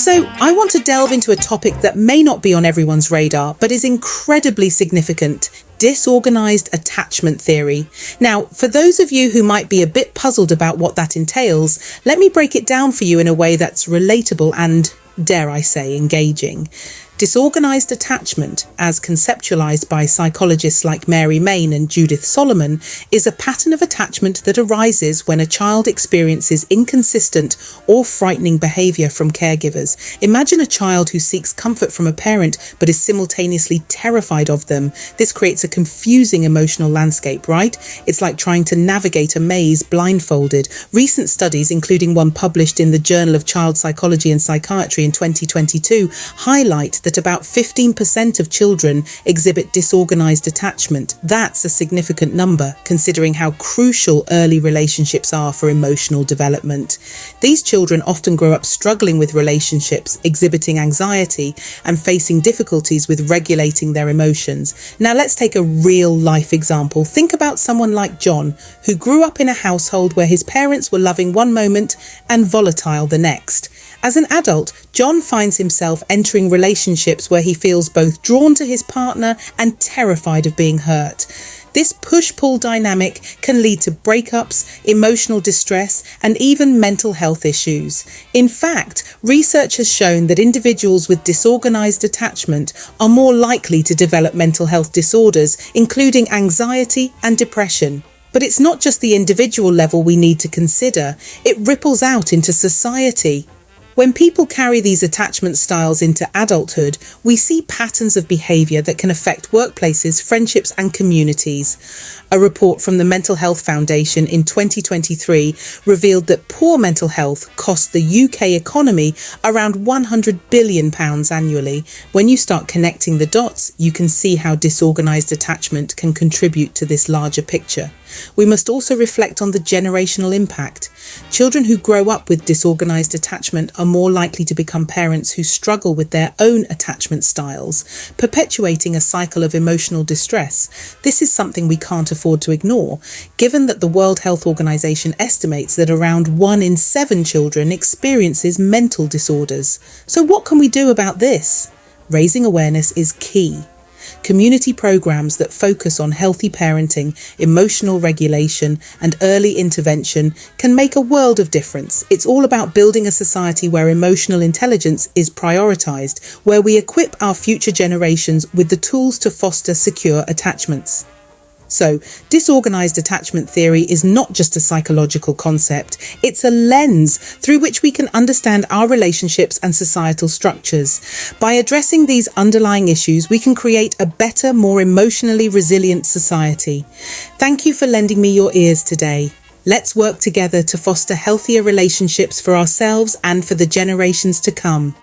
So, I want to delve into a topic that may not be on everyone's radar, but is incredibly significant: disorganized attachment theory. Now, for those of you who might be a bit puzzled about what that entails, let me break it down for you in a way that's relatable and, dare I say, engaging. Disorganized attachment, as conceptualized by psychologists like Mary Main and Judith Solomon, is a pattern of attachment that arises when a child experiences inconsistent or frightening behavior from caregivers. Imagine a child who seeks comfort from a parent but is simultaneously terrified of them. This creates a confusing emotional landscape, right? It's like trying to navigate a maze blindfolded. Recent studies, including one published in the Journal of Child Psychology and Psychiatry in 2022, highlight that about 15% of children exhibit disorganized attachment. That's a significant number, considering how crucial early relationships are for emotional development. These children often grow up struggling with relationships, exhibiting anxiety, and facing difficulties with regulating their emotions. Now let's take a real life example. Think about someone like John, who grew up in a household where his parents were loving one moment and volatile the next. As an adult, John finds himself entering relationships where he feels both drawn to his partner and terrified of being hurt. This push-pull dynamic can lead to breakups, emotional distress, and even mental health issues. In fact, research has shown that individuals with disorganized attachment are more likely to develop mental health disorders, including anxiety and depression. But it's not just the individual level we need to consider, it ripples out into society. When people carry these attachment styles into adulthood, we see patterns of behaviour that can affect workplaces, friendships and communities. A report from the Mental Health Foundation in 2023 revealed that poor mental health costs the UK economy around £100 billion annually. When you start connecting the dots, you can see how disorganised attachment can contribute to this larger picture. We must also reflect on the generational impact. Children who grow up with disorganised attachment are more likely to become parents who struggle with their own attachment styles, perpetuating a cycle of emotional distress. This is something we can't afford to ignore, given that the World Health Organization estimates that around 1 in 7 children experiences mental disorders. So what can we do about this? Raising awareness is key. Community programs that focus on healthy parenting, emotional regulation, and early intervention can make a world of difference. It's all about building a society where emotional intelligence is prioritized, where we equip our future generations with the tools to foster secure attachments. So, disorganized attachment theory is not just a psychological concept, it's a lens through which we can understand our relationships and societal structures. By addressing these underlying issues, we can create a better, more emotionally resilient society. Thank you for lending me your ears today. Let's work together to foster healthier relationships for ourselves and for the generations to come.